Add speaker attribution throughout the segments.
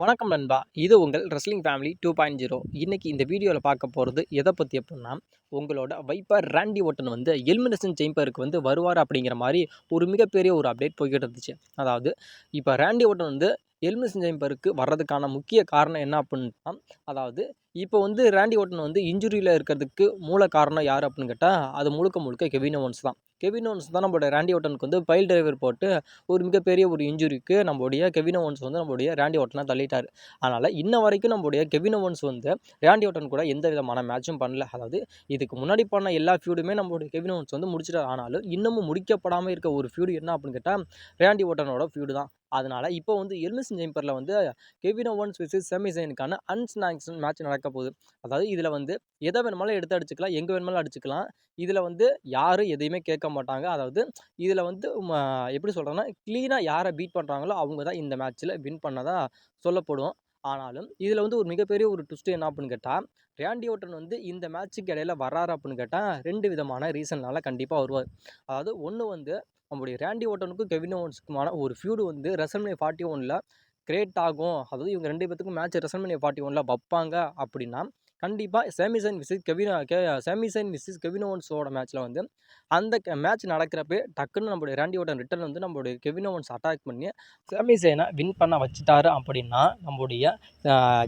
Speaker 1: வணக்கம் நண்பா. இது உங்கள் ரெஸ்லிங் ஃபேமிலி 2.0. இன்னைக்கு இந்த வீடியோவில் பார்க்க போகிறது எதை பற்றி அப்படின்னா, உங்களோட வைப்பர் ராண்டி ஓட்டன் வந்து எலிமினேஷன் சேம்பருக்கு வந்து வருவார் அப்படிங்கிற மாதிரி ஒரு மிகப்பெரிய ஒரு அப்டேட் போய்கிட்டு இருந்துச்சு. அதாவது இப்போ ராண்டி ஓட்டன் வந்து எலிமினேஷன் சேம்பருக்கு வர்றதுக்கான முக்கிய காரணம் என்ன அப்படின்னா, அதாவது இப்போ வந்து ராண்டி ஓட்டன் வந்து இன்ஜுரியில் இருக்கிறதுக்கு மூல காரணம் யார் அப்படின்னு கேட்டால், அது முழுக்க முழுக்க கெவின் ஓவன்ஸ் தான். கெவின் ஓவன்ஸ் தான் நம்மளோட ராண்டி ஓட்டனுக்கு வந்து பைல் டிரைவர் போட்டு ஒரு மிகப்பெரிய ஒரு இன்ஜுரிக்கு நம்மளுடைய கெவின் ஓவன்ஸ் வந்து நம்மளுடைய ராண்டி ஓட்டனை தள்ளிட்டார். அதனால் இன்ன வரைக்கும் நம்மளுடைய கெவின் ஓவன்ஸ் வந்து ராண்டி ஓட்டன் கூட எந்த விதமான மேட்சும் பண்ணல. அதாவது இதுக்கு முன்னாடி பண்ண எல்லா ஃபியூடுமே நம்மளுடைய கெவின் ஓவன்ஸ் வந்து முடிச்சிட்டார். ஆனாலும் இன்னமும் முடிக்கப்படாமல் இருக்க ஒரு ஃபியூடு என்ன அப்படின்னு கேட்டால், ராண்டி ஓட்டனோட ஃபியூடு தான். அதனால் இப்போ வந்து எலிமினேஷன் சேம்பரில் வந்து கெவின் ஓவன்ஸ் விசஸ் சமி ஜெயினுக்கான அன்சாங்ஷன் மேட்ச் நடக்க போகுது. அதாவது இதில் வந்து எதை வேணுமாலும் எடுத்து அடிச்சுக்கலாம், எங்கே வேணுமாலும் அடிச்சுக்கலாம். இதில் வந்து யாரும் எதையுமே கேட்க மாட்டாங்க. அதாவது இதில் வந்து எப்படி சொல்கிறேன்னா, க்ளீனாக யாரை பீட் பண்ணுறாங்களோ அவங்க தான் இந்த மேட்ச்சில் வின் பண்ணதாக சொல்லப்படும். ஆனாலும் இதில் வந்து ஒரு மிகப்பெரிய ஒரு ட்விஸ்ட் என்ன அப்படின்னு கேட்டால், ராண்டி ஓட்டன் வந்து இந்த மேட்ச்சுக்கு இடையில வர்றாரு அப்படின்னு கேட்டால் 2 விதமான ரீசன்னால் கண்டிப்பாக வருவார். அதாவது ஒன்று வந்து நம்முடைய ராண்டி ஓட்டனுக்கும் கெவின் ஓவன்ஸுக்குமான ஒரு ஃபியூடு வந்து ரெசல்மேனியா 41ல் கிரியேட் ஆகும். அதாவது இவங்க 2 பேத்துக்கும் மேட்ச் ரெசல்மேனியா 41ல் வைப்பாங்க அப்படின்னா, கண்டிப்பாக சேமி ஜெயின் விசஸ் கெவின் ஓவன்ஸோட மேட்ச்சில் வந்து அந்த மேட்ச் நடக்கிறப்பே டக்குன்னு நம்மளுடைய ராண்டி ஓட்டன் ரிட்டர்ன் வந்து நம்மளுடைய கெவின் ஓவன்ஸ் அட்டாக் பண்ணி சேமி ஜெயினை வின் பண்ண வச்சுட்டாரு அப்படின்னா, நம்முடைய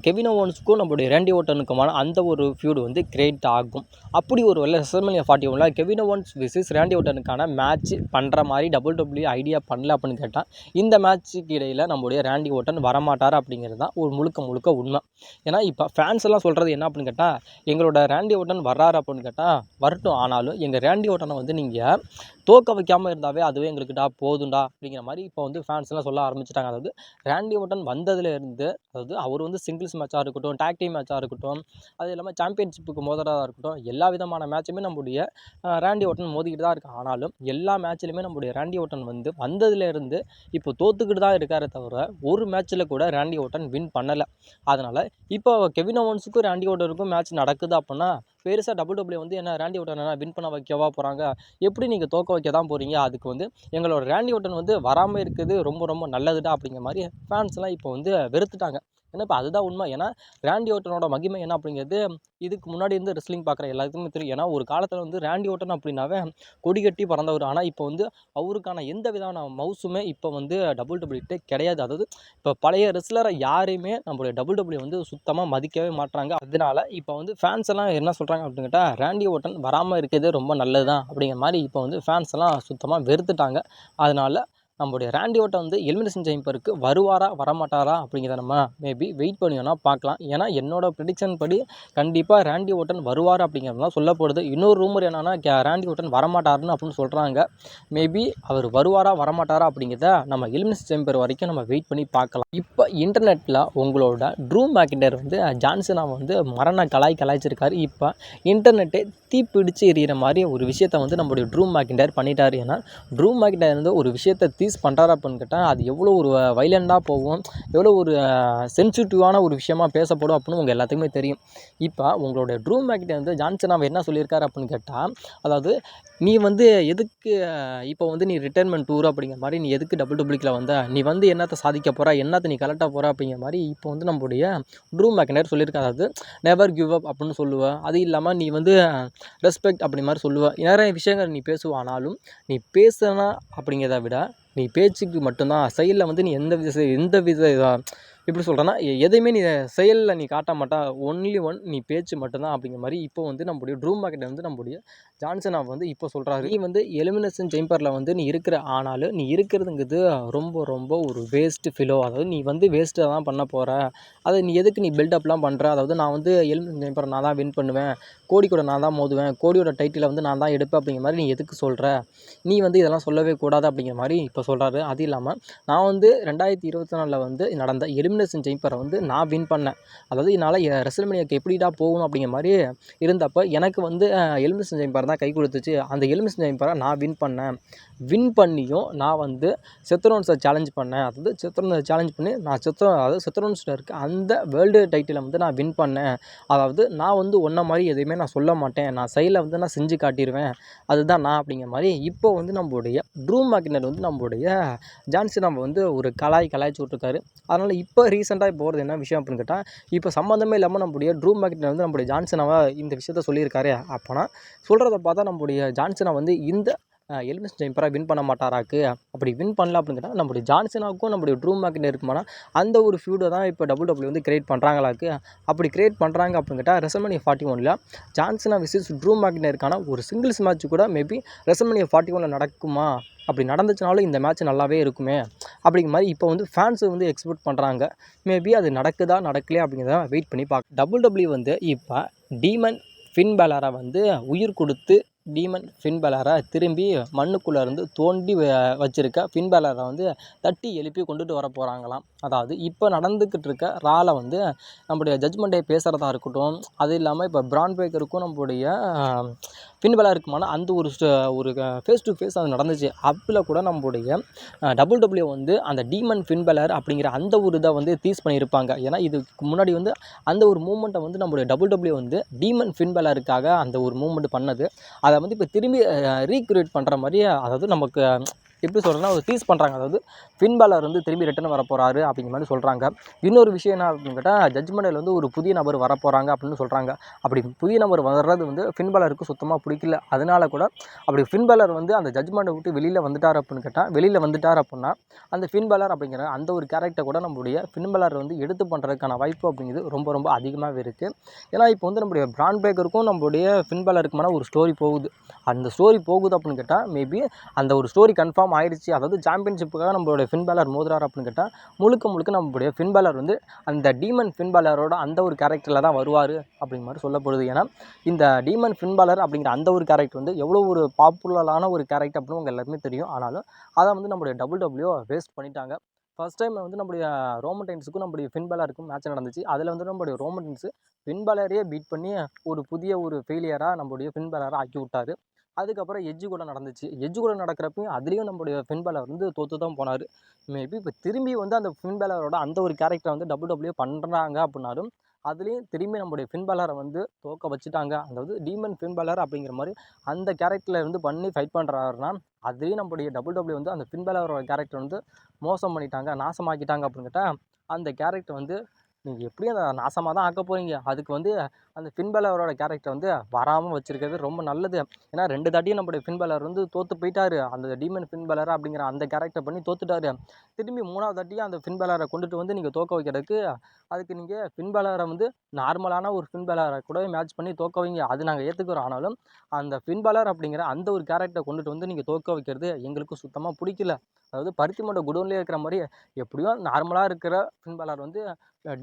Speaker 1: கெவின் ஓவன்ஸுக்கும் நம்மளுடைய ராண்டி ஓட்டனுக்குமான அந்த ஒரு ஃபியூடு வந்து கிரியேட் ஆகும். அப்படி ஒரு வேளை ரெசல்மேனியா 41ல் கெவின் ஓவன்ஸ் விசஸ் ராண்டி ஓட்டனுக்கான மேட்ச் பண்ணுற மாதிரி WWE ஐடியா பண்ணல அப்படின்னு கேட்டால், இந்த மேட்ச்சுக்கு இடையில் நம்மளுடைய ராண்டி ஓட்டன் வரமாட்டார் அப்படிங்கிறது தான் ஒரு முழுக்க உண்மை. ஏன்னா இப்போ ஃபேன்ஸ் எல்லாம் சொல்கிறது என்ன அப்படின்னு கேட்டால், எங்களோட ராண்டி ஓட்டன் வர்றாரு அப்படின்னு கேட்டால் வரட்டும், ஆனாலும் எங்கள் ராண்டி ஓட்டனை வந்து நீங்கள் தோக்க வைக்காமல் இருந்தாவே அதுவே எங்களுக்குடா போதும்டா அப்படிங்கிற மாதிரி இப்போ வந்து ஃபேன்ஸ் எல்லாம் சொல்ல ஆரம்பிச்சிட்டாங்க. அதாவது ராண்டி ஓட்டன் வந்ததுலேருந்து, அதாவது அவர் வந்து சிங்கிள்ஸ் மேட்சாக இருக்கட்டும், டாக் டீம் மேட்சாக இருக்கட்டும், அது இல்லாமல் சாம்பியன்ஷிப்புக்கு மோதுறதா இருக்கட்டும், எல்லா விதமான மேட்சுமே நம்முடைய ராண்டி ஓட்டன் மோதிக்கிட்டு தான் இருக்குது. ஆனாலும் எல்லா மேட்ச்லையுமே நம்முடைய ராண்டி ஓட்டன் வந்து வந்ததுலேருந்து இப்போ தோத்துக்கிட்டு தான் இருக்காரே தவிர ஒரு மேட்ச்சில் கூட ராண்டி ஓட்டன் வின் பண்ணலை. அதனால் இப்போ கெவின் ஓவன்ஸுக்கும் ராண்டி ஓட்டனுக்கும் மேட்ச் நடக்குது அப்படின்னா, பெருசாக WWE வந்து என்ன ராண்டி ஓட்டன் வின் பண்ண வைக்கவா போகிறாங்க, எப்படி நீங்கள் தோக்க வைக்க தான் போகிறீங்க, அதுக்கு வந்து எங்களோட ராண்டி ஓட்டன் வந்து வராமல் இருக்குது ரொம்ப நல்லதுடா அப்படிங்கிற மாதிரி ஃபேன்ஸ்லாம் இப்போ வந்து வெறுத்துட்டாங்க. ஏன்னா இப்போ அதுதான் உண்மை. ஏன்னா ராண்டி ஓட்டனோட மகிமை என்ன அப்படிங்கிறது இதுக்கு முன்னாடி இருந்து ரெஸ்லிங் பார்க்குற எல்லாத்துக்குமே தெரியும். ஏன்னா ஒரு காலத்தில் வந்து ராண்டி ஓட்டன் அப்படின்னாவே கொடி கட்டி பறந்தவர். ஆனால் இப்போ வந்து அவருக்கான எந்த விதமான மவுஸுமே இப்போ வந்து WWE கிடையாது. அதாவது இப்போ பழைய ரெஸ்லரை யாரையுமே நம்மளுடைய WWE வந்து சுத்தமாக மதிக்கவே மாட்டுறாங்க. அதனால இப்போ வந்து ஃபேன்ஸ் எல்லாம் என்ன சொல்கிறாங்க அப்படின்னு கேட்டால், ராண்டி ஓட்டன் வராமல் இருக்கிறது ரொம்ப நல்லது தான் அப்படிங்கிற மாதிரி இப்போ வந்து ஃபேன்ஸ் எல்லாம் சுத்தமாக வெறுத்துட்டாங்க. அதனால நம்மளுடைய ராண்டி ஓட்டன் வந்து எலிமினேஷன் சேம்பருக்கு வருவாரா வரமாட்டாரா அப்படிங்கிறத நம்ம மேபி வெயிட் பண்ணி வேணால் பார்க்கலாம். ஏன்னா என்னோட ப்ரெடிக்ஷன் படி கண்டிப்பாக ராண்டி ஓட்டன் வருவார் அப்படிங்கிறது தான் சொல்லப்படுது. இன்னொரு ரூமர் என்னன்னா, ராண்டி ஓட்டன் வரமாட்டாருன்னு அப்படின்னு சொல்கிறாங்க. மேபி அவர் வருவாரா வரமாட்டாரா அப்படிங்கிறத நம்ம எலிமினேஷன் சேம்பர் வரைக்கும் நம்ம வெயிட் பண்ணி பார்க்கலாம். இப்போ இன்டர்நெட்டில் உங்களோட ட்ரூ மேக்கிண்டர் வந்து ஜான்சனாவை வந்து மரண கலாய்ச்சிருக்காரு. இப்போ இன்டர்நெட்டே தீப்பிடிச்சு எறிகிற மாதிரி ஒரு விஷயத்தை வந்து நம்மளுடைய ட்ரூ மேக்கிண்டர் பண்ணிட்டார். ஏன்னா ட்ரூ மேக்கிண்டர் வந்து ஒரு விஷயத்தை பண்ணுறாரு அப்படின்னு கேட்டால், அது எவ்வளோ ஒரு வைலண்டாக போகும், எவ்வளோ ஒரு சென்சிட்டிவான ஒரு விஷயமா பேசப்படும் அப்படின்னு உங்கள் எல்லாத்துக்குமே தெரியும். இப்போ உங்களோட ட்ரூ மேக்கிண்டர் வந்து ஜான்சனாவை என்ன சொல்லியிருக்காரு அப்படின்னு கேட்டால், அதாவது நீ வந்து எதுக்கு இப்போ வந்து நீ ரிட்டைர்மெண்ட் டூர் அப்படிங்கிற மாதிரி நீ எதுக்கு WWE வந்த, நீ வந்து என்னத்தை சாதிக்க போகிற, என்னத்தை நீ கலட்ட போகிற அப்படிங்கிற மாதிரி இப்போ வந்து நம்மளுடைய ட்ரூ மேக்கிண்டர் சொல்லியிருக்காரு. அதாவது நெவர் கிவ் அப் அப்படின்னு சொல்லுவேன், அது இல்லாமல் நீ வந்து ரெஸ்பெக்ட் அப்படி மாதிரி சொல்லுவேன், நிறைய விஷயங்கள் நீ பேசுவானாலும் நீ பேசுனா அப்படிங்கிறத விட நீ பேச்சுக்கு மட்டும்தான், செயலில் வந்து நீ எந்த வித எப்படி சொல்கிறேன்னா, எதையுமே நீ செயலில் நீ காட்ட மாட்டா, ஒன்லி நீ பேச்சு மட்டும்தான் அப்படிங்கிற மாதிரி இப்போ வந்து நம்மளுடைய ட்ரூ மேக்கிண்டர் வந்து நம்மளுடைய ஜான்சனா வந்து இப்போ சொல்கிறாரு. நீ வந்து எலிமினேஷன் சேம்பரில் வந்து நீ இருக்கிற, ஆனாலும் நீ இருக்கிறதுங்கிறது ரொம்ப ஒரு வேஸ்ட்டு ஃபிலோ, அதாவது நீ வந்து வேஸ்ட்டாக தான் பண்ண போகிற, அதை நீ எதுக்கு நீ பில்டப்லாம் பண்ணுற, அதாவது நான் வந்து எலிமினேஷன் சேம்பரை நான் தான் வின் பண்ணுவேன், கோடி கூட நான் தான் மோதுவேன், கோடியோட டைட்டிலை வந்து நான் தான் எடுப்பேன் அப்படிங்கிற மாதிரி நீ எதுக்கு சொல்கிற, நீ வந்து இதெல்லாம் சொல்லவே கூடாது அப்படிங்கிற மாதிரி இப்போ சொல்கிறாரு. அது இல்லாமல் நான் வந்து 2024 வந்து நடந்த எலிமினேஷன் சேம்பரை வந்து நான் வின் பண்ணேன், அதாவது என்னால் ரெஸ்ல்மேனியாவுக்கு எப்படிடா போகணும் அப்படிங்கிற மாதிரி இருந்தப்போ எனக்கு வந்து எலிமினேஷன் சேம்பர் தான் கை கொடுத்துச்சு. அந்த எலிமினேஷன் சேம்பரை நான் வின் பண்ணேன். வின் பண்ணியும் நான் வந்து செத்ரோன்ஸை சேலஞ்ச் பண்ணேன். அதாவது செத்ரோன்ஸை சேலஞ்ச் பண்ணி நான் அதாவது செத்ரோன்ஸில் இருக்க அந்த வேர்ல்டு டைட்டிலை வந்து நான் வின் பண்ணேன். அதாவது நான் வந்து உன்ன மாதிரி எதையுமே நான் சொல்ல மாட்டேன். நான் சைடில் வந்து நான் செஞ்சு காட்டிடுவேன். அதுதான் நான் அப்படிங்கிற மாதிரி இப்போ வந்து நம்மளுடைய ட்ரூ மேக்கினர் வந்து நம்மளுடைய ஜான்சனை வந்து ஒரு கலாய்ச்சி விட்ருக்காரு. அதனால் இப்போ ரீசெண்டாக இப்போ வருது என்ன விஷயம் அப்படின்னு கேட்டால், இப்போ சம்மந்தமே இல்லாமல் நம்மளுடைய ட்ரூ மேக்கினர் வந்து நம்மளுடைய ஜான்சனாவை இந்த விஷயத்த சொல்லியிருக்காரு. அப்போனா சொல்கிறத பார்த்தா நம்மளுடைய ஜான்சனை வந்து இந்த எலிமினேஷன் சேம்பரை வின் பண்ண மாட்டாராக்கு. அப்படி வின் பண்ணல அப்படின்னு கேட்டால் நம்மளுடைய ஜான்சனாவுக்கும் நம்மளுடைய ட்ரூ மேக்கினருக்குமான அந்த ஒரு ஃபியூடை தான் இப்போ WWE வந்து கிரியேட் பண்ணுறாங்களாக்கு. அப்படி கிரியேட் பண்ணுறாங்க அப்படின்னு கேட்டால் ரெசல்மேனியா 41ல் ஜான்சனா விசஸ் ட்ரூ மேக்கினருக்கான ஒரு சிங்கிள்ஸ் மேட்ச் கூட மேபி ரெசல்மேனியா 41ல் நடக்குமா? அப்படி நடந்துச்சுனாலும் இந்த மேட்ச் நல்லாவே இருக்குமே அப்படிங்கிற மாதிரி இப்போ வந்து ஃபேன்ஸு வந்து எக்ஸ்பெக்ட் பண்ணுறாங்க. மேபி அது நடக்குதா நடக்கலையா அப்படிங்கிறத வெயிட் பண்ணி WWE வந்து இப்போ டீமன் ஃபின் பேலரை வந்து உயிர் கொடுத்து டீமன் ஃபின் பேலரை திரும்பி மண்ணுக்குள்ளே இருந்து தோண்டி வச்சுருக்க ஃபின் பேலரை வந்து தட்டி எழுப்பி கொண்டுட்டு வர போகிறாங்களாம். அதாவது இப்போ நடந்துக்கிட்டு இருக்க ராவில் வந்து நம்மளுடைய ஜட்ஜ்மெண்ட் டே பேசுகிறதா இருக்கட்டும், அது இல்லாமல் இப்போ பிரான் பிரேக்கருக்கும் நம்மளுடைய ஃபின் பேலருக்குமான அந்த ஒரு ஃபேஸ் டு ஃபேஸ் அது நடந்துச்சு. அப்பில் கூட நம்மளுடைய WWE வந்து அந்த டீமன் ஃபின் பேலர் அப்படிங்கிற அந்த ஒரு இதை வந்து டீஸ் பண்ணியிருப்பாங்க. ஏன்னா இதுக்கு முன்னாடி வந்து அந்த ஒரு மூமெண்ட்டை வந்து நம்மளுடைய WWE வந்து டீமன் ஃபின் பேலருக்காக அந்த ஒரு மூமெண்ட் பண்ணது. அதை வந்து இப்போ திரும்பி ரீக்ரியேட் பண்ணுற மாதிரி, அதாவது நமக்கு எப்படி சொல்கிறேன்னா ஒரு டீஸ் பண்ணுறாங்க. அதாவது ஃபின் பேலர் வந்து திரும்பி ரிட்டர்ன் வர போகிறாரு அப்படிங்கிற மாதிரி சொல்கிறாங்க. இன்னொரு விஷயம் என்ன அப்படின்னு கேட்டால், ஜட்ஜ்மெண்ட்டில் வந்து ஒரு புதிய நபர் வர போகிறாங்க அப்படின்னு சொல்கிறாங்க. அப்படி புதிய நபர் வர்றது வந்து ஃபின் பேலருக்கு சுத்தமாக பிடிக்கல. அதனால கூட அப்படி ஃபின் பேலர் வந்து அந்த ஜட்ஜ்மெண்ட்டை விட்டு வெளியில் வந்துட்டார் அப்படின்னு கேட்டால், வெளியில் வந்துட்டார் அப்படின்னா அந்த ஃபின் பேலர் அப்படிங்கிற அந்த ஒரு கேரக்டரை கூட நம்மளுடைய ஃபின் பேலர் வந்து எடுத்து பண்ணுறதுக்கான வாய்ப்பு அப்படிங்கிறது ரொம்ப ரொம்ப அதிகமாகவே இருக்குது. ஏன்னா இப்போ வந்து நம்மளுடைய பிரான் பிரேக்கருக்கும் நம்மளுடைய ஃபின் பேலருக்குமான ஒரு ஸ்டோரி போகுது. அந்த ஸ்டோரி போகுது அப்படின்னு கேட்டால் மேபி அந்த ஒரு ஸ்டோரி கன்ஃபார்ம் ஆயிடுச்சு. அதாவது சாம்பியன்ஷிப்புக்காக நம்மளுடைய ஃபின் பேலர் மோதுறாரு அப்படின்னு கேட்டால் முழுக்க நம்மளுடைய ஃபின் பேலர் வந்து அந்த டீமன் ஃபின் பேலரோட அந்த ஒரு கேரக்டரில் தான் வருவார் அப்படிங்கிற மாதிரி சொல்லப்படுது. ஏன்னா இந்த டீமன் ஃபின் பேலர் அப்படிங்கிற அந்த ஒரு கேரக்டர் வந்து எவ்வளோ ஒரு பாப்புலரான ஒரு கேரக்டர் அப்படின்னு உங்கள் எல்லாருமே தெரியும். ஆனாலும் அதை வந்து நம்மளுடைய WWE வேஸ்ட் பண்ணிட்டாங்க. ஃபர்ஸ்ட் டைம் வந்து நம்மளுடைய ரோமன் ரெயின்ஸுக்கும் நம்மளுடைய ஃபின் பேலருக்கும் மேட்ச் நடந்துச்சு. அதில் வந்து நம்மளுடைய ரோமன் ரெயின்ஸு ஃபின் பேலரையே பீட் பண்ணி ஒரு புதிய ஒரு ஃபெயிலியராக நம்மளுடைய ஃபின் பேலரை ஆக்கி விட்டார். அதுக்கப்புறம் எட்ஜு கூட நடந்துச்சு. எட்ஜு கூட நடக்கிறப்பையும் அதுலேயும் நம்மளுடைய ஃபின் பேலர் வந்து தோற்று தான் போனார். மேபி இப்போ திரும்பி வந்து அந்த ஃபின் பேலரோட அந்த ஒரு கேரக்டரை வந்து WWE பண்ணுறாங்க அப்படின்னாலும் அதுலேயும் திரும்பி நம்மளுடைய ஃபின் பேலரை வந்து தோற்க வச்சுட்டாங்க. அதாவது டீமன் ஃபின் பேலர் அப்படிங்கிற மாதிரி அந்த கேரக்டரில் வந்து பண்ணி ஃபைட் பண்ணுறாருன்னா அதுலேயும் நம்மளுடைய WWE வந்து அந்த ஃபின் பேலரோட கேரக்டர் வந்து மோசம் பண்ணிட்டாங்க, நாசமாக்கிட்டாங்க அப்படின்னு கேட்டால் அந்த கேரக்டர் வந்து நீங்கள் எப்படியும் அதை நாசமாக தான் ஆக்க போகிறீங்க. அதுக்கு வந்து அந்த ஃபின் பேலரோட கேரக்டர் வந்து வராமல் வச்சுருக்கிறது ரொம்ப நல்லது. ஏன்னா 2 தாட்டியும் நம்மளுடைய ஃபின் பேலர் வந்து தோற்று போயிட்டார். அந்த டீமன் ஃபின் பேலர் அப்படிங்கிற அந்த கேரக்டர் பண்ணி தோற்றுட்டாரு. திரும்பி 3வது தாட்டியும் அந்த ஃபின் பேலரை கொண்டுட்டு வந்து நீங்கள் தோற்க வைக்கிறதுக்கு அதுக்கு நீங்கள் ஃபின் பேலரை வந்து நார்மலான ஒரு ஃபின் பேலரை கூட மேட்ச் பண்ணி தோற்க வைங்க. அது நாங்கள் ஏற்றுக்கிறோம். ஆனாலும் அந்த ஃபின் பேலர் அப்படிங்கிற அந்த ஒரு கேரக்டரை கொண்டுட்டு வந்து நீங்கள் தோற்க வைக்கிறது எங்களுக்கு சுத்தமாக பிடிக்கல. அதாவது பருத்தி மண்டை குடோன்லேயே இருக்கிற மாதிரி எப்படியும் நார்மலாக இருக்கிற ஃபின் பேலர் வந்து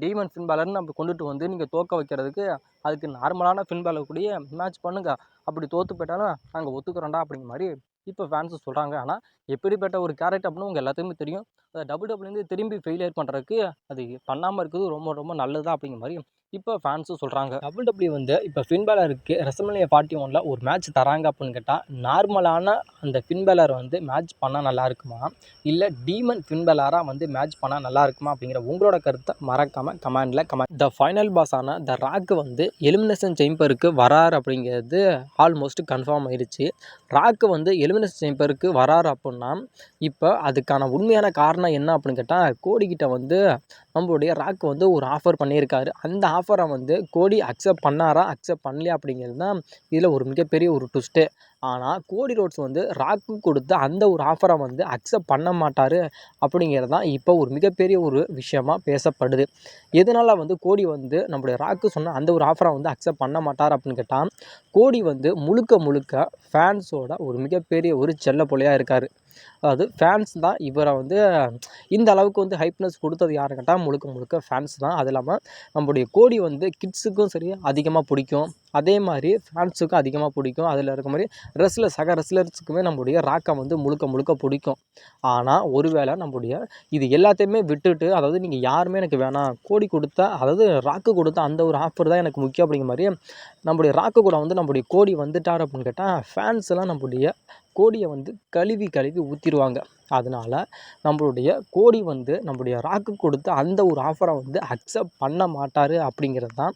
Speaker 1: டீமன் ஃபின் பேலர்னு அப்படி கொண்டுட்டு வந்து நீங்கள் தோற்க வைக்கிறதுக்கு அதுக்கு நார்மலான ஃபின் பேலர் கூடயே மேட்ச் பண்ணுங்க. அப்படி தோற்று போயிட்டாலும் நாங்கள் ஒத்துக்கிறோம்டா அப்படிங்கிற மாதிரி இப்போ ஃபேன்ஸு சொல்கிறாங்க. ஆனால் எப்படிப்பட்ட ஒரு கேரக்டர் அப்படின்னு உங்கள் எல்லாத்துக்குமே தெரியும். அதை WWE திரும்பி ஃபெயிலியர் பண்ணுறதுக்கு அது பண்ணாமல் இருக்கிறது ரொம்ப ரொம்ப நல்லதா அப்படிங்கிற மாதிரி இப்போ ஃபேன்ஸும் சொல்கிறாங்க. WWE வந்து இப்போ ஃபின் பேலருக்கு ரெசல்மேனியா 41ல் ஒரு மேட்ச் தராங்க அப்படின்னு கேட்டால் நார்மலான அந்த ஃபின் பேலர் வந்து மேட்ச் பண்ணால் நல்லா இருக்குமா, இல்லை டீமன் ஃபின் பேலராக வந்து மேட்ச் பண்ணால் நல்லா இருக்குமா அப்படிங்கிற உங்களோட கருத்தை மறக்காமல் கமெண்டில் த ஃபைனல் பாஸான த ராக் வந்து எலிமினேஷன் சேம்பருக்கு வராரு அப்படிங்கிறது ஆல்மோஸ்ட் கன்ஃபார்ம் ஆயிடுச்சு. ராக் வந்து எலிமினேஷன் சேம்பருக்கு வராரு அப்படின்னா இப்போ அதுக்கான உண்மையான காரணம் என்ன அப்படின்னு கேட்டால், கோடிக்கிட்ட வந்து நம்மளுடைய ராக் வந்து ஒரு ஆஃபர் பண்ணியிருக்காரு. அந்த ஆஃபரை வந்து கோடி அக்செப்ட் பண்ணாரா அக்செப்ட் பண்ணலையா அப்படிங்கிறது தான் இதில் ஒரு மிகப்பெரிய ஒரு ட்விஸ்ட்டு. ஆனால் கோடி ரோட்ஸ் வந்து ராக்கு கொடுத்த அந்த ஒரு ஆஃபரை வந்து அக்செப்ட் பண்ண மாட்டார் அப்படிங்கிறது தான் இப்போ ஒரு மிகப்பெரிய ஒரு விஷயமா பேசப்படுது. எதனால் வந்து கோடி வந்து நம்மளுடைய ராக்கு சொன்ன அந்த ஒரு ஆஃபரை வந்து அக்செப்ட் பண்ண மாட்டார் அப்படின்னு கேட்டால், கோடி வந்து முழுக்க ஃபேன்ஸோட ஒரு மிகப்பெரிய ஒரு செல்ல பிள்ளையாக இருக்கார். அதாவது ஃபேன்ஸ் தான் இவரை வந்து இந்த அளவுக்கு வந்து ஹைப்னஸ் கொடுத்தது யாருன்னு கேட்டால் முழுக்க முழுக்க ஃபேன்ஸ் தான். அது இல்லாமல் நம்முடைய கோடி வந்து கிட்ஸுக்கும் சரி அதிகமாக பிடிக்கும். அதே மாதிரி ஃபேன்ஸுக்கும் அதிகமாக பிடிக்கும். அதில் இருக்க மாதிரி சக ரெஸ்லர்ஸுக்குமே நம்முடைய ராக்கை வந்து முழுக்க முழுக்க பிடிக்கும். ஆனால் ஒருவேளை நம்முடைய இது எல்லாத்தையுமே விட்டுட்டு, அதாவது நீங்கள் யாருமே எனக்கு வேணாம், கோடி கொடுத்தா அதாவது ராக்கு கொடுத்தா அந்த ஒரு ஆஃபர் தான் எனக்கு முக்கியம் அப்படிங்கிற மாதிரி நம்முடைய ராக்கு கூட வந்து நம்முடைய கோடி வந்துட்டார் அப்படின்னு கேட்டால் ஃபேன்ஸ் எல்லாம் நம்முடைய கோடியை வந்து கழுவி ஊற்றிடுவாங்க. அதனால் நம்மளுடைய கோடி வந்து நம்முடைய ராக்கு கொடுத்த அந்த ஒரு ஆஃபரை வந்து அக்செப்ட் பண்ண மாட்டார் அப்படிங்கிறது தான்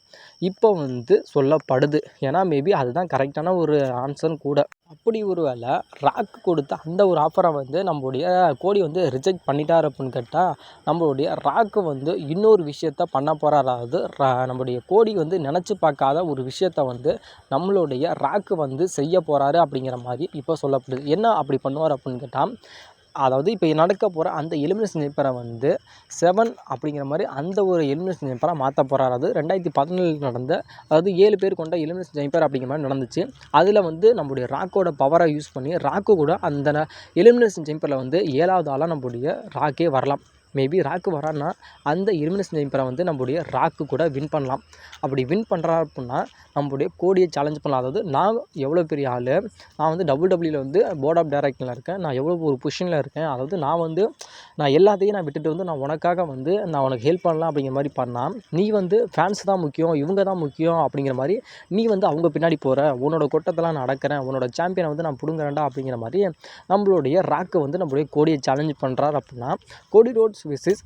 Speaker 1: இப்போ வந்து சொல்லப்படுது. ஏன்னா மேபி அதுதான் கரெக்டான ஒரு ஆன்சரும் கூட. அப்படி ஒரு வேளை ராக்கு கொடுத்த அந்த ஒரு ஆஃபரை வந்து நம்மளுடைய கோடி வந்து ரிஜெக்ட் பண்ணிட்டார் அப்படின்னு கேட்டால் நம்மளுடைய ராக்கு வந்து இன்னொரு விஷயத்த பண்ண போகிறார். அதாவது நம்முடைய கோடி வந்து நினச்சி பார்க்காத ஒரு விஷயத்த வந்து நம்மளுடைய ராக்கு வந்து செய்ய போகிறாரு அப்படிங்கிற மாதிரி இப்போ சொல்லப்படுது. என்ன அப்படி பண்ணுவார் அப்படின்னு கேட்டால், அதாவது இப்போ நடக்க போகிற அந்த எலிமினேஷன் சேம்பரை வந்து 7 அப்படிங்கிற மாதிரி அந்த ஒரு எலிமினேஷன் சேம்பராக மாற்ற போகிறார். அது 2017 நடந்த, அதாவது 7 பேர் கொண்ட எலிமினேஷன் சேம்பர் அப்படிங்கிற மாதிரி நடந்துச்சு. அதில் வந்து நம்முடைய ராக்கோட பவரை யூஸ் பண்ணி ராக்கு கூட அந்த எலிமினேஷன் சேம்பரில் வந்து 7வது ஆளாக நம்முடைய ராக்கே வரலாம். மேபி ராக்கு வரான்னா அந்த எலிமினேஷன் சேம்பரை வந்து நம்முடைய ராக்கு கூட வின் பண்ணலாம். அப்படி வின் பண்ணுறா அப்படின்னா நம்முடைய கோடியை சேலஞ்ச் பண்ணலாம். அதாவது நான் எவ்வளோ பெரிய ஆள், நான் வந்து WWE வந்து போர்ட் ஆஃப் டைரக்டரில் இருக்கேன், நான் எவ்வளோ ஒரு பொசிஷனில் இருக்கேன், அதாவது நான் எல்லாத்தையும் நான் விட்டுட்டு வந்து நான் உனக்காக வந்து நான் உனக்கு ஹெல்ப் பண்ணலாம் அப்படிங்கிற மாதிரி பண்ணால், நீ வந்து ஃபேன்ஸ் தான் முக்கியம், இவங்க தான் முக்கியம் அப்படிங்கிற மாதிரி நீ வந்து அவங்க பின்னாடி போகிற, உன்னோட கொட்டத்தெல்லாம் நான் அடக்கிறேன், உன்னோட சாம்பியனை வந்து நான் பிடுங்குறேன்டா அப்படிங்கிற மாதிரி நம்மளுடைய ராக்கு வந்து நம்மளுடைய கோடியை சேலஞ்ச் பண்ணுறார். அப்படின்னா கோடி ரோட்ஸ் விசஸ்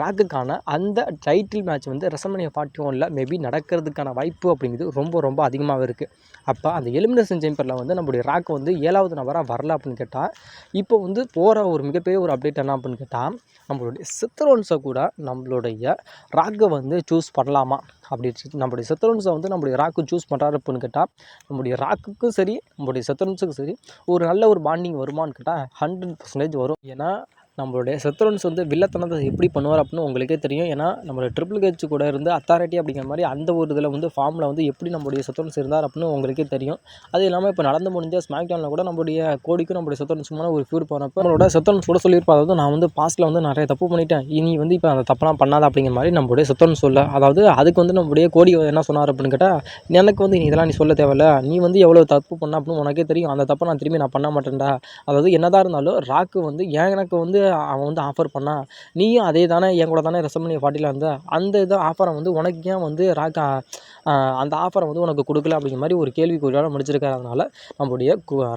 Speaker 1: ராக்குக்கான அந்த டைட்டில் மேட்ச் வந்து WrestleMania 41 மேபி நடக்கிறதுக்கான வாய்ப்பு அப்படிங்கிறது ரொம்ப ரொம்ப அதிகமாகவே இருக்குது. அப்போ அந்த எலிமினேஷன் சேம்பரில் வந்து நம்முடைய ராக்கு வந்து 7வது நபராக வரல அப்படின்னு கேட்டால், இப்போ வந்து போகிற ஒரு மிகப்பெரிய ஒரு அப்டேட் என்ன அப்படின்னு கேட்டால், நம்மளுடைய செத்ரோன்ஸை கூட நம்மளுடைய ராக்கை வந்து சூஸ் பண்ணலாமா அப்படி நம்முடைய செத்ரோன்ஸை வந்து நம்முடைய ராக்கு சூஸ் பண்ணுறாரு அப்படின்னு கேட்டால், நம்முடைய ராக்குக்கும் சரி நம்முடைய செத்ரோன்ஸுக்கும் சரி ஒரு நல்ல ஒரு பாண்டிங் வருமானு கேட்டால் 100% வரும். ஏன்னா நம்மளுடைய செத்ரோன்ஸ் வந்து வில்லத்தனத்தை எப்படி பண்ணுவார் அப்படின்னு உங்களுக்கே தெரியும். ஏன்னா நம்மளுடைய ட்ரிபிள் ஹெச் கூட இருந்து அத்தாரிட்டி அப்படிங்கிற மாதிரி அந்த ஒரு இதில் வந்து ஃபார்மில் வந்து எப்படி நம்மளுடைய செத்ரோன்ஸ் இருந்தார் அப்படின்னு உங்களுக்கே தெரியும். அது இல்லாமல் இப்போ நடந்து முடிஞ்ச ஸ்மாக்டவுனில் கூட நம்மளுடைய கோடிக்கும் நம்மளுடைய செத்ரோன்ஸுமான ஒரு ஃபியூட் போனப்போ நம்மளோட செத்ரோன்ஸ் கூட சொல்லியிருப்பா, அதாவது நான் வந்து பாஸ்ட்டில் வந்து நிறைய தப்பு பண்ணிட்டேன், இனி வந்து இப்போ அந்த தப்பெல்லாம் பண்ணாத அப்படிங்கிற மாதிரி நம்மளுடைய செத்ரோன்ஸ் சொல்ல. அதாவது அதுக்கு வந்து நம்மளுடைய கோடி என்ன சொன்னார் அப்படின்னு கேட்டால், எனக்கு வந்து இதெல்லாம் நீ சொல்ல தேவையில்ல, நீ வந்து எவ்வளோ தப்பு பண்ண அப்படின்னு உனக்கே தெரியும், அந்த தப்பை நான் திரும்பி நான் பண்ண மாட்டேன்டா. அதாவது என்னதான் இருந்தாலும் ராக்கு வந்து எனக்கு வந்து அவன் வந்து ஆஃபர் பண்ணான், நீயும் அதே தானே என் கூட தானே WrestleMania 40 இருந்த, அந்த இதை ஆஃபரை வந்து உனக்கு ஏன் வந்து ராக்கு அந்த ஆஃபரை வந்து உனக்கு கொடுக்கல அப்படிங்கிற மாதிரி ஒரு கேள்விக்குறியோட முடிச்சிருக்காரு. அதனால் நம்முடைய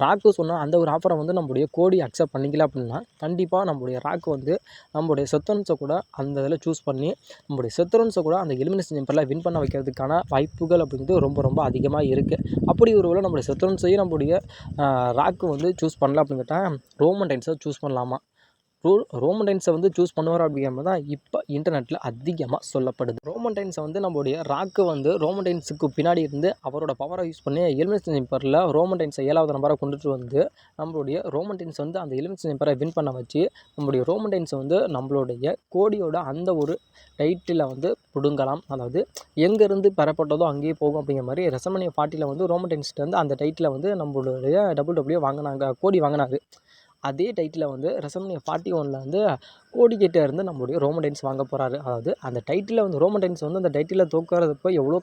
Speaker 1: ராக்கு சொன்ன அந்த ஒரு ஆஃபரை வந்து நம்முடைய கோடி அக்செப்ட் பண்ணிக்கல அப்படின்னா கண்டிப்பாக நம்முடைய ராக்கு வந்து நம்முடைய செத்ரோன்ஸை கூட அந்த இதில் சூஸ் பண்ணி நம்முடைய செத்ரோன்ஸை கூட அந்த எலிமினேஷன் சேம்பரில் வின் பண்ண வைக்கிறதுக்கான வாய்ப்புகள் அப்படிங்கிறது ரொம்ப ரொம்ப அதிகமாக இருக்குது. அப்படி ஒரு வேளை நம்முடைய செத்ரோன்ஸையும் நம்முடைய ராக்கு வந்து சூஸ் பண்ணல அப்படின்னு கேட்டால் ரோமன் ரெயின்ஸை சூஸ் பண்ணலாமா? ரோமன் ரெயின்ஸை வந்து சூஸ் பண்ணுவார் அப்படிங்கிற மாதிரி தான் இப்போ இன்டர்நெட்டில் அதிகமாக சொல்லப்படுது. ரோமன் ரெயின்ஸை வந்து நம்மளுடைய ராக்கு வந்து ரோமன் ரெயின்ஸுக்கு பின்னாடி இருந்து அவரோட பவரை யூஸ் பண்ணி எலிமினேஷன் சேம்பரில் ரோமன் ரெயின்ஸை 7வது நம்பரை கொண்டுட்டு வந்து நம்மளுடைய ரோமன் ரெயின்ஸ் வந்து அந்த எலிமினேஷன் சேம்பரை வின் பண்ண வச்சு நம்மளுடைய ரோமன் ரெயின்ஸை வந்து நம்மளுடைய கோடியோட அந்த ஒரு டைட்டிலை வந்து பிடுங்கலாம். அதாவது எங்கேருந்து பெறப்பட்டதோ அங்கேயே போகும் அப்படிங்கிற மாதிரி WrestleMania 40 வந்து ரோமன் ரெயின்ஸ்ட்டு வந்து அந்த டைட்டிலை வந்து நம்மளுடைய WWE வாங்கினாங்க, கோடி வாங்கினாரு. அதே டைட்டிலை வந்து WrestleMania 41 வந்து கோடி கிட்ட இருந்து நம்மளுடைய ரோமன் ரெயின்ஸ் வாங்க போகிறாரு. அதாவது அந்த டைட்டிலை வந்து ரோமன் ரெயின்ஸ் வந்து அந்த டைட்டிலை தோற்கறப்போ எவ்வளோ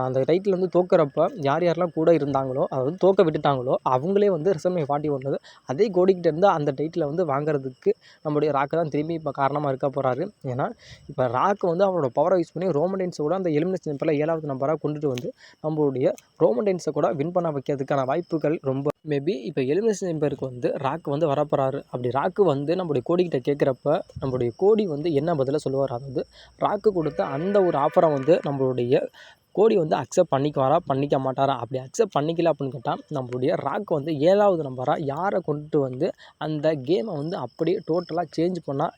Speaker 1: அந்த டைட்டில் வந்து தோற்கறப்ப யாரெல்லாம் கூட இருந்தாங்களோ, அதாவது தோற்க விட்டுட்டாங்களோ அவங்களே வந்து WrestleMania 41 அதே கோடி கிட்ட இருந்து அந்த டைட்டிலை வந்து வாங்குறதுக்கு நம்மளுடைய ராக்கு தான் திரும்பி இப்போ காரணமாக இருக்க போகிறாரு. ஏன்னா இப்போ ராக்கு வந்து அவரோட பவரை யூஸ் பண்ணி ரோமன் ரெயின்ஸை கூட அந்த எலிமினேஷன் சேம்பரில் 7வது நம்பராக கொண்டுட்டு வந்து நம்மளுடைய ரோமன் ரெயின்ஸை கூட வின் பண்ண வைக்கிறதுக்கான வாய்ப்புகள் ரொம்ப. மேபி இப்போ எலிமினேஷன் சேம்பருக்கு வந்து ராக்கு வந்து வரப்போகிறாரு. அப்படி ராக்கு வந்து நம்மளுடைய கோடிக்கிட்ட கேட்குறப்ப நம்மளுடைய கோடி வந்து என்ன பதிலை சொல்லுவார்? அதாவது ராக்கு கொடுத்த அந்த ஒரு ஆஃபரை வந்து நம்மளுடைய கோடி வந்து அக்செப்ட் பண்ணிக்குவாரா பண்ணிக்க மாட்டாரா? அப்படி அக்செப்ட் பண்ணிக்கல அப்படின்னு கேட்டால் நம்மளுடைய ராக்கு வந்து 7வது நம்பராக யாரை கொண்டுட்டு வந்து அந்த கேமை வந்து அப்படியே டோட்டலாக சேஞ்ச் பண்ணால்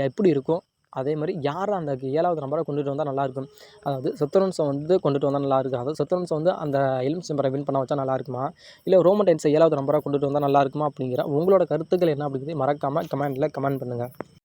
Speaker 1: எப்படி இருக்கும்? அதே மாதிரி யாரை அந்த 7வது நம்பரை கொண்டுட்டு வந்தால் நல்லாயிருக்கும்? அதாவது செத்ரோன்ஸை வந்து கொண்டுட்டு வந்தால் நல்லாயிருக்கும், அதாவது செத்ரோன்ஸை வந்து அந்த எலிமினேஷன் சேம்பரை வின் பண்ண வச்சா நல்லா இருக்குமா, இல்லை ரோமன் ரெயின்ஸை 7வது நம்பராக கொண்டுட்டு வந்தால் நல்லா இருக்குமா அப்படிங்கிற உங்களோட கருத்துக்கள் என்ன அப்படிங்கிறது மறக்காமல் கமெண்ட் பண்ணுங்கள்.